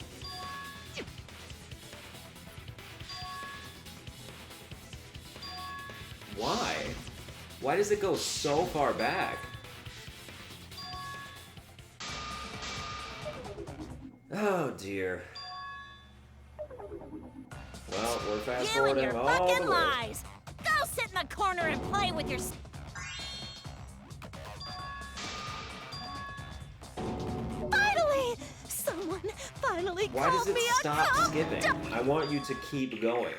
Why? Why does it go so far back? Oh dear. Well, we're fast You and forwarding your all fucking the way. lies! Go sit in the corner and play with your... Finally! Someone finally Why does called it me a stop cop! skipping? I want you to keep going.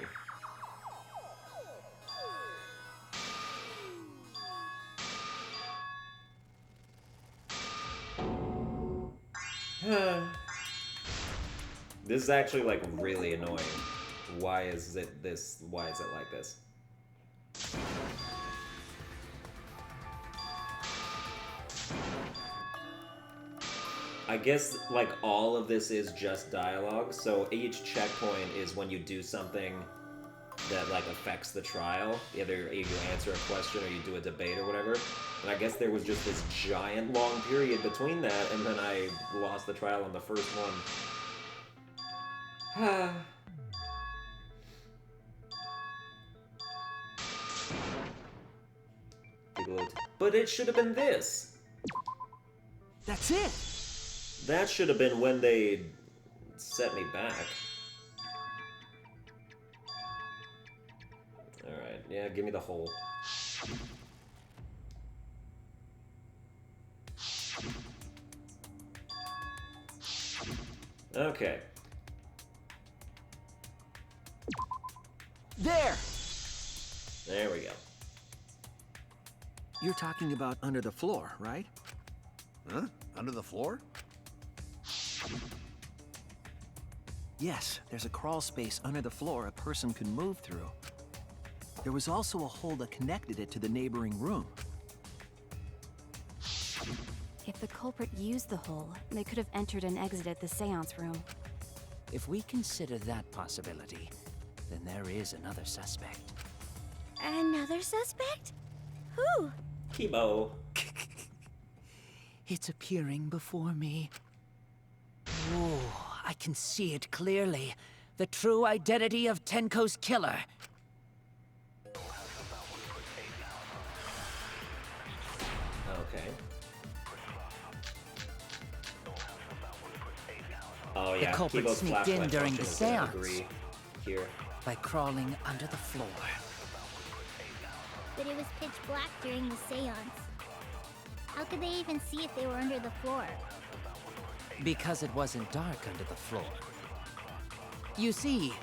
This is actually like really annoying. Why is it like this? I guess like all of this is just dialogue, so each checkpoint is when you do something that like affects the trial. Either you answer a question or you do a debate or whatever. And I guess there was just this giant long period between that, and then I lost the trial on the first one. But it should have been this. That's it. That should have been when they set me back. Alright, yeah, give me the hole. Okay. There! There we go. You're talking about under the floor, right? Huh? Under the floor? Yes, there's a crawl space under the floor a person can move through. There was also a hole that connected it to the neighboring room. If the culprit used the hole, they could have entered and exited the seance room. If we consider that possibility, then there is another suspect. Another suspect? Who? Kibo. It's appearing before me. Oh, I can see it clearly. The true identity of Tenko's killer. Okay. Oh yeah, The culprit Kibo's sneaked flashlight in during the function is gonna seance. agree here. By crawling under the floor. But it was pitch black during the seance. How could they even see if they were under the floor? Because it wasn't dark under the floor. You see,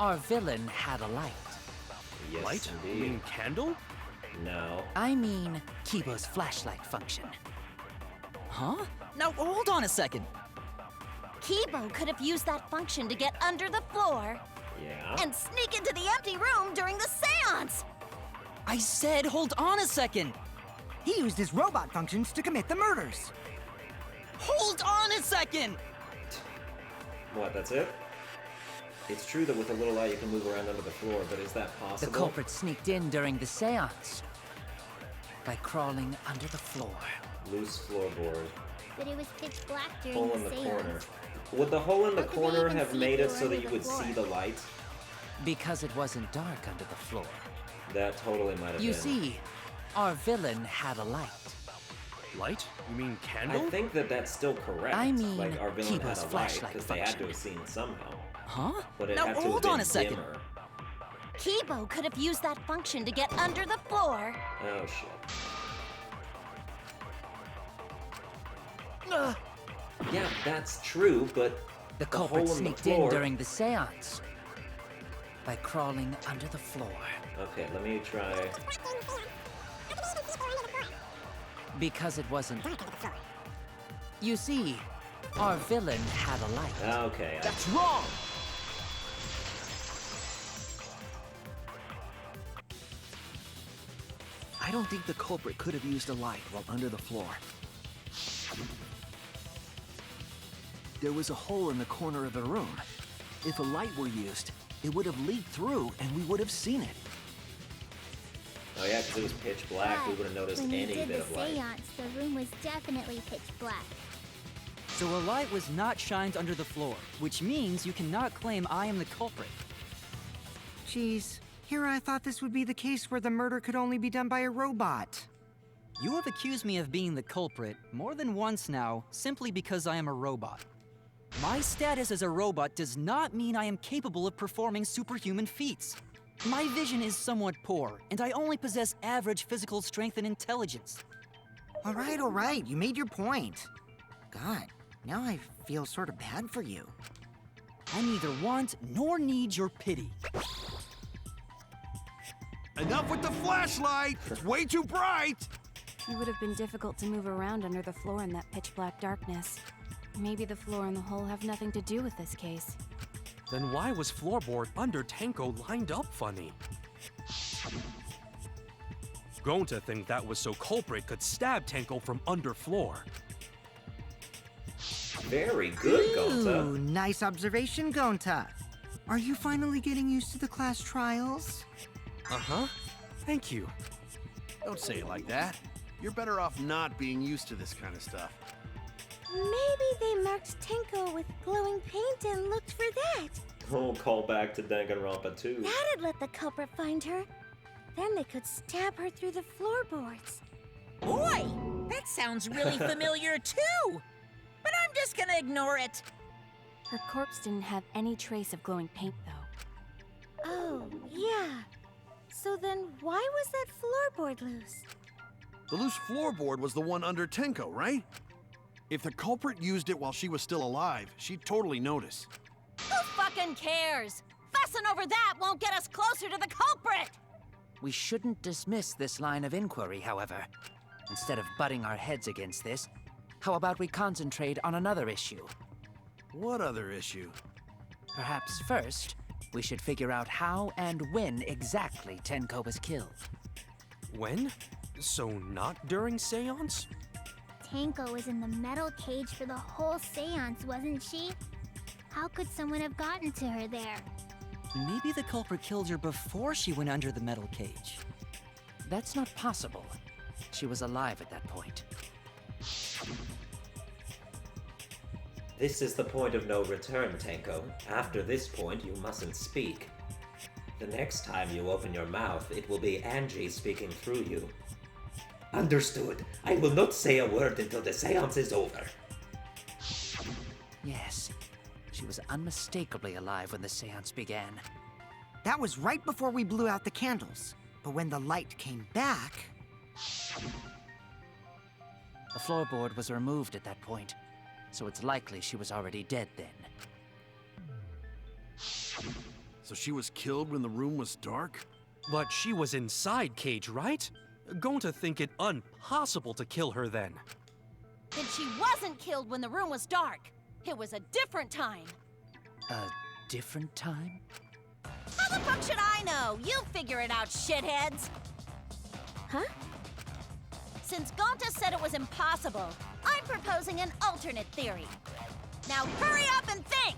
our villain had a light. Yes, Light? You indeed. mean candle? No. I mean Kibo's flashlight function. Huh? Now, hold on a second. Kibo could have used that function to get under the floor Yeah. and sneak into the empty room during the seance. I said hold on a second. He used his robot functions to commit the murders. Hold on a second! What, that's it? It's true that with a little light you can move around under the floor, but is that The possible? culprit sneaked in during the seance by crawling under the floor. Loose floorboard. But it was pitch black during Hole in the the seance. corner. Would the hole in the How could they corner even have see made if it they so were that under you the would floor? see the light? Because it wasn't dark under the floor. That totally might have You been. see, our villain had a light. Light? You mean candle? I think that that's still correct. I mean like our villain Kibo's had a light flashlight because they had to function. have seen somehow. Huh? But it Now, had to hold have on been a second. dimmer. Kibo could have used that function to get under the floor. Oh shit. Yeah, that's true, but The hole culprit in the sneaked in floor- during the seance by crawling under the floor. Okay, let me try. Because it wasn't. You see, our villain had a light. Okay. That's wrong! I don't think the culprit could have used a light while under the floor. There was a hole in the corner of the room. If a light were used, it would have leaked through and we would have seen it. Oh yeah, because it was pitch black. We would have noticed when any we did bit the of light. seance, the room was definitely pitch black. So a light was not shined under the floor, which means you cannot claim I am the culprit. Geez, here I thought this would be the case where the murder could only be done by a robot. You have accused me of being the culprit more than once now, simply because I am a robot. My status as a robot does not mean I am capable of performing superhuman feats. My vision is somewhat poor, and I only possess average physical strength and intelligence. All right, you made your point. God, now I feel sort of bad for you. I neither want nor need your pity. Enough with the flashlight! It's way too bright! It would have been difficult to move around under the floor in that pitch black darkness. Maybe the floor and the hole have nothing to do with this case. Then why was floorboard under Tenko lined up funny? Gonta think that was so culprit could stab Tenko from under floor. Very good, Ooh, Gonta. nice observation, Gonta. Are you finally getting used to the class trials? Uh-huh. Thank you. Don't say it like that. You're better off not being used to this kind of stuff. Maybe they marked Tenko with glowing paint and looked for that. We'll call back to Danganronpa 2. That'd let the culprit find her. Then they could stab her through the floorboards. Boy, that sounds really familiar too. But I'm just gonna ignore it. Her corpse didn't have any trace of glowing paint, though. Oh, yeah. So then why was that floorboard loose? The loose floorboard was the one under Tenko, right? If the culprit used it while she was still alive, she'd totally notice. Who fucking cares? Fussing over that won't get us closer to the culprit! We shouldn't dismiss this line of inquiry, however. Instead of butting our heads against this, how about we concentrate on another issue? What other issue? Perhaps first, we should figure out how and when exactly Tenko was killed. When? So not during seance? Tenko was in the metal cage for the whole seance, wasn't she? How could someone have gotten to her there? Maybe the culprit killed her before she went under the metal cage. That's not possible. She was alive at that point. This is the point of no return, Tenko. After this point, you mustn't speak. The next time you open your mouth, it will be Angie speaking through you. Understood. I will not say a word until the seance is over. Yes, she was unmistakably alive when the seance began. That was right before we blew out the candles. But when the light came back... The floorboard was removed at that point, so it's likely she was already dead then. So she was killed when the room was dark? But she was inside cage, right? Going to think it impossible to kill her then. Then she wasn't killed when the room was dark. It was a different time. A different time? How the fuck should I know? You figure it out, shitheads. Huh? Since Gonta said it was impossible, I'm proposing an alternate theory. Now hurry up and think!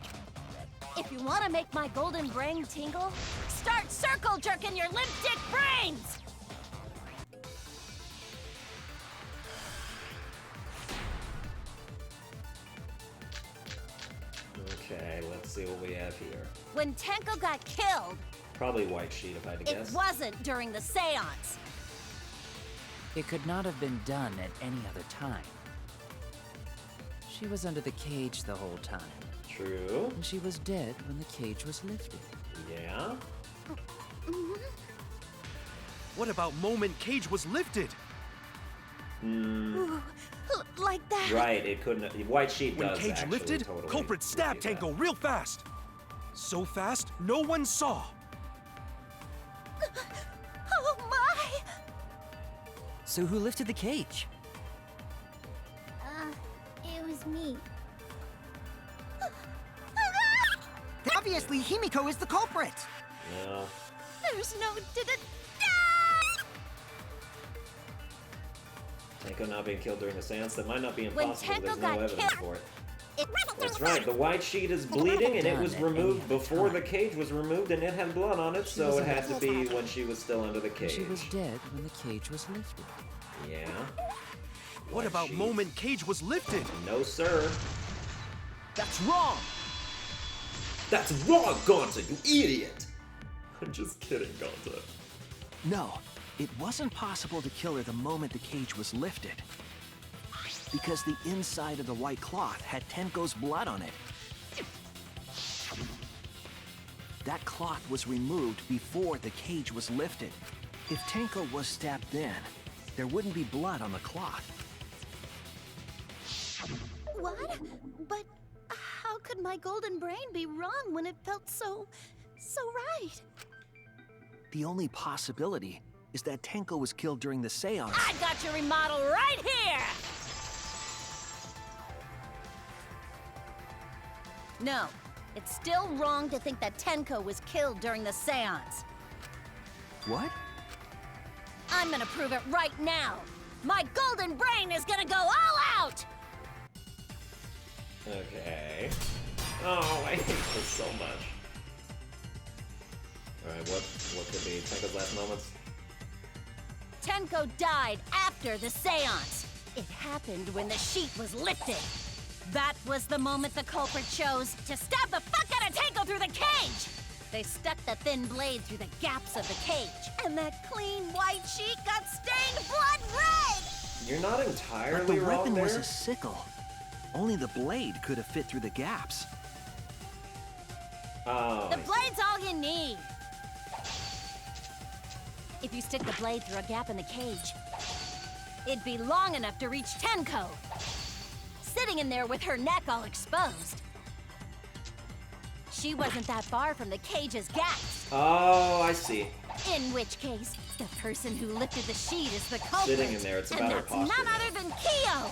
If you want to make my golden brain tingle, start circle jerking your limp dick brains! Okay, let's see what we have here. When Tenko got killed, Probably White Sheet, if I had to it guess. wasn't during the seance. It could not have been done at any other time. She was under the cage the whole time, True. and she was dead when the cage was lifted. Yeah. What about moment cage was lifted? Ooh, like that. Right, it couldn't. White Sheet When does cage actually lifted, totally culprit stabbed do that. Tenko real fast. So fast, no one saw. Oh my! So who lifted the cage? It was me. Obviously, Himiko is the culprit. No. There's no Tenko not being killed during the seance, that might not be When impossible. Tenko There's no got evidence killed- for it. It That's right, the White Sheet is bleeding and it was Done at any removed other before time. the cage was removed and it had blood on it, so was it in had the to be when she was still under the And cage. she was dead when the cage was lifted. Yeah. What about Sheet. moment cage was lifted? No, sir. That's wrong! That's wrong, Gonta, you idiot! I'm just kidding, Gonta. No, it wasn't possible to kill her the moment the cage was lifted. Because the inside of the white cloth had Tenko's blood on it. That cloth was removed before the cage was lifted. If Tenko was stabbed then, there wouldn't be blood on the cloth. What? But how could my golden brain be wrong when it felt so right? The only possibility is that Tenko was killed during the seance. I got your remodel right here! No, it's still wrong to think that Tenko was killed during the seance. What? I'm gonna prove it right now. My golden brain is gonna go all out! Okay. Oh, I hate this so much. Alright, what could be Tenko's last moments? Tenko died after the seance. It happened when the sheet was lifted. That was the moment the culprit chose to stab the fuck out of Tenko through the cage! They stuck the thin blade through the gaps of the cage, and that clean white sheet got stained blood red! You're not But entirely the wrong weapon there. was a sickle. Only the blade could have fit through the gaps. Oh, The I see. blade's all you need. If you stick the blade through a gap in the cage, it'd be long enough to reach Tenko, sitting in there with her neck all exposed. She wasn't that far from the cage's gaps, Oh, I see. in which case, the person who lifted the sheet is the culprit. Sitting in there, it's and about her that's posture none now. other than Kyo!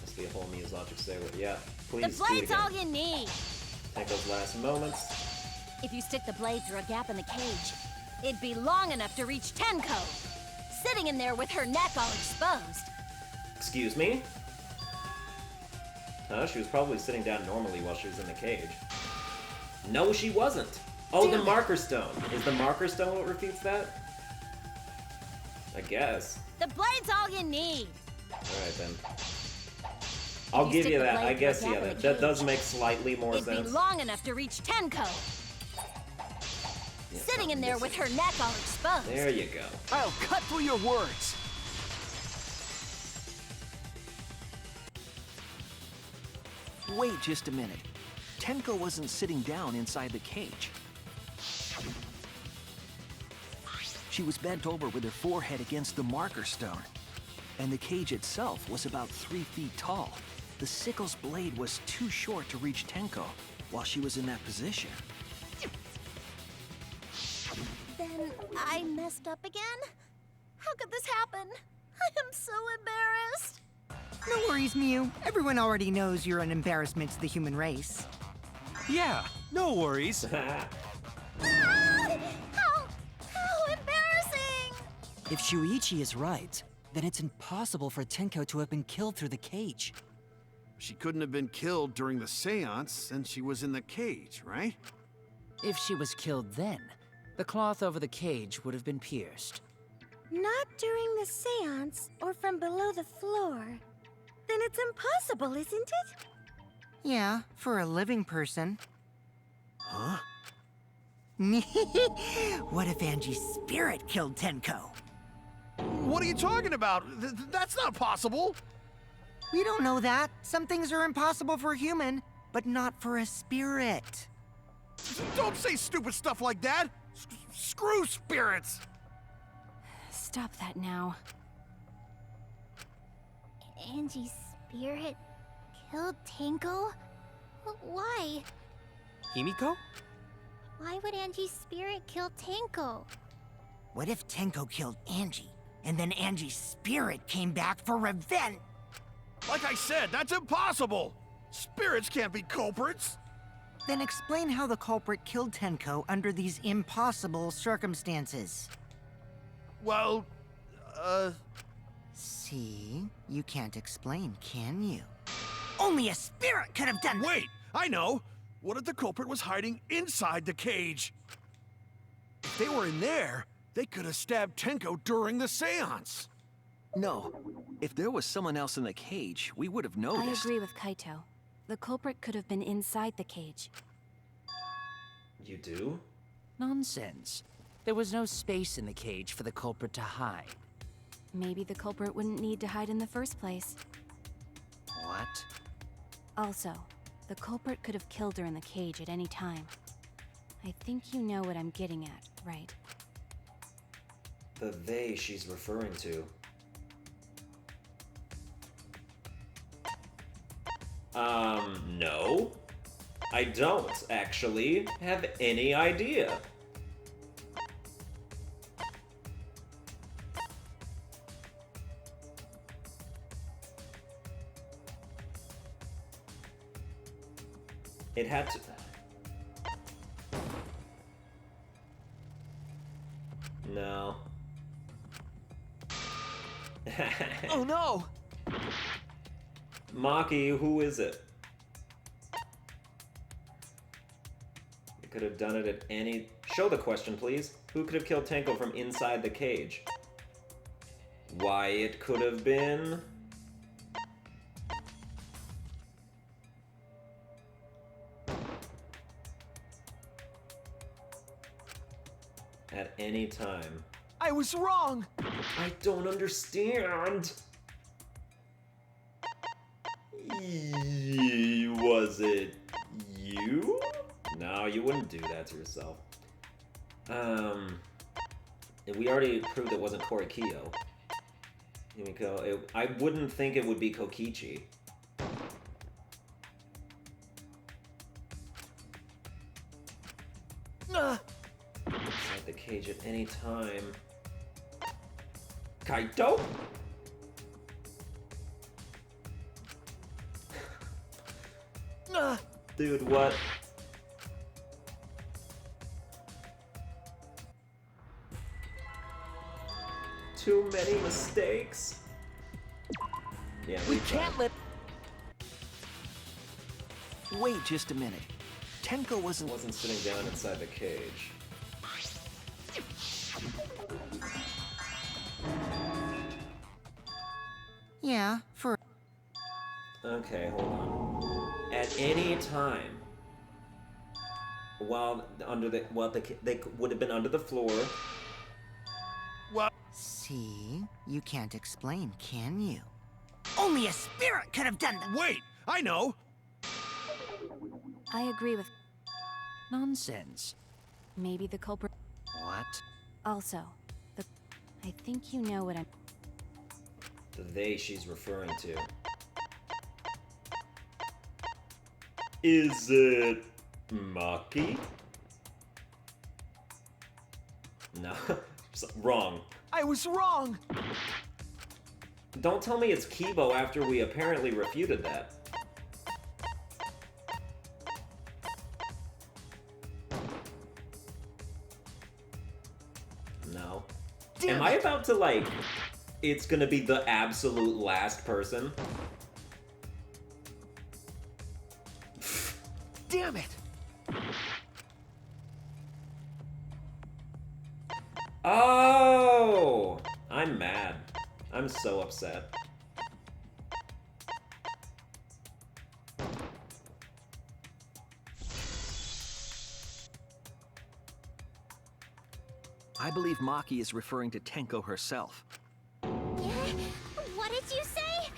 Must be a whole Muse logic say what? Yeah, The please do it blade's again. all you need. Tenko's last moments. If you stick the blade through a gap in the cage, it'd be long enough to reach Tenko, sitting in there with her neck all exposed. Excuse me? Huh? She was probably sitting down normally while she was in the cage. No, she wasn't. Oh, the marker stone. Is the marker stone what refutes that? I guess. The blade's all you need. Alright then. I'll you give stick you the that. blade I through guess, a gap yeah, in that, the that does cage, make slightly more It'd be sense. long enough to reach Tenko, Yeah, sitting in something there with her missing. neck all exposed. There you go. I'll cut through your words! Wait just a minute. Tenko wasn't sitting down inside the cage. She was bent over with her forehead against the marker stone. And the cage itself was about 3 feet tall. The sickle's blade was too short to reach Tenko while she was in that position. Then I messed up again? How could this happen? I am so embarrassed. No worries, Mew. Everyone already knows you're an embarrassment to the human race. Yeah, no worries. Ah! How embarrassing! If Shuichi is right, then it's impossible for Tenko to have been killed through the cage. She couldn't have been killed during the seance since she was in the cage, right? If she was killed then, the cloth over the cage would have been pierced. Not during the seance or from below the floor. Then it's impossible, isn't it? Yeah, for a living person. Huh? What if Angie's spirit killed Tenko? What are you talking about? That's not possible! We don't know that. Some things are impossible for a human, but not for a spirit. Don't say stupid stuff like that! Screw spirits! Stop that now. Angie's spirit killed Tenko? Why? Himiko? Why would Angie's spirit kill Tenko? What if Tenko killed Angie, and then Angie's spirit came back for revenge? Like I said, that's impossible! Spirits can't be culprits! Then explain how the culprit killed Tenko under these impossible circumstances. Well, See? You can't explain, can you? Only a spirit could have done that! Wait! I know! What if the culprit was hiding inside the cage? If they were in there, they could have stabbed Tenko during the seance. No. If there was someone else in the cage, we would have noticed. I agree with Kaito. The culprit could have been inside the cage. You do? Nonsense. There was no space in the cage for the culprit to hide. Maybe the culprit wouldn't need to hide in the first place. What? Also, the culprit could have killed her in the cage at any time. I think you know what I'm getting at, right? The they she's referring to. No. I don't, actually, have any idea. It had to... No. Oh no! Maki, who is it? You could have done it at any... Show the question, please. Who could have killed Tenko from inside the cage? Why, it could have been... At any time. I was wrong! I don't understand! Was it you? No, you wouldn't do that to yourself. We already proved it wasn't Korikiyo. Himiko, I wouldn't think it would be Kokichi. Inside the cage at any time. Kaito? Dude, what? Too many mistakes. Yeah, We can't let... Wait just a minute. Tenko wasn't sitting down inside the cage. Yeah, for... Okay, hold on. At any time, while under the they would have been under the floor. See? You can't explain, can you? Only a spirit could have done that! Wait! I know! I agree with... Nonsense. Maybe the culprit... What? Also, I think you know what I'm... The they she's referring to. Is it Maki? No. Wrong. I was wrong! Don't tell me it's Kibo after we apparently refuted that. No. Damn Am I it. about to, like... It's gonna be the absolute last person? Damn it! Oh! I'm mad. I'm so upset. I believe Maki is referring to Tenko herself. What did you say?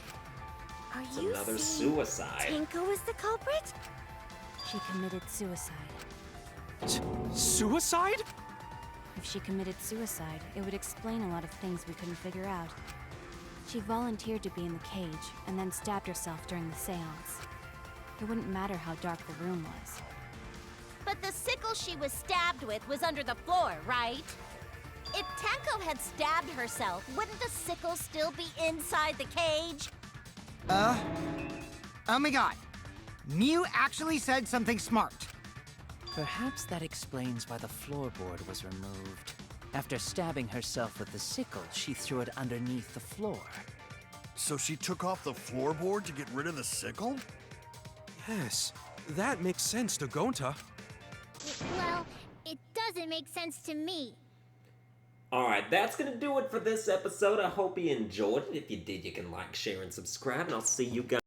Are It's you another saying suicide. Tinko is the culprit? She committed suicide. Suicide? If she committed suicide, it would explain a lot of things we couldn't figure out. She volunteered to be in the cage, and then stabbed herself during the seance. It wouldn't matter how dark the room was. But the sickle she was stabbed with was under the floor, right? If Tenko had stabbed herself, wouldn't the sickle still be inside the cage? Oh my god. Mew actually said something smart. Perhaps that explains why the floorboard was removed. After stabbing herself with the sickle, she threw it underneath the floor. So she took off the floorboard to get rid of the sickle? Yes, that makes sense to Gonta. Well, it doesn't make sense to me. Alright, that's gonna do it for this episode. I hope you enjoyed it. If you did, you can like, share, and subscribe, and I'll see you guys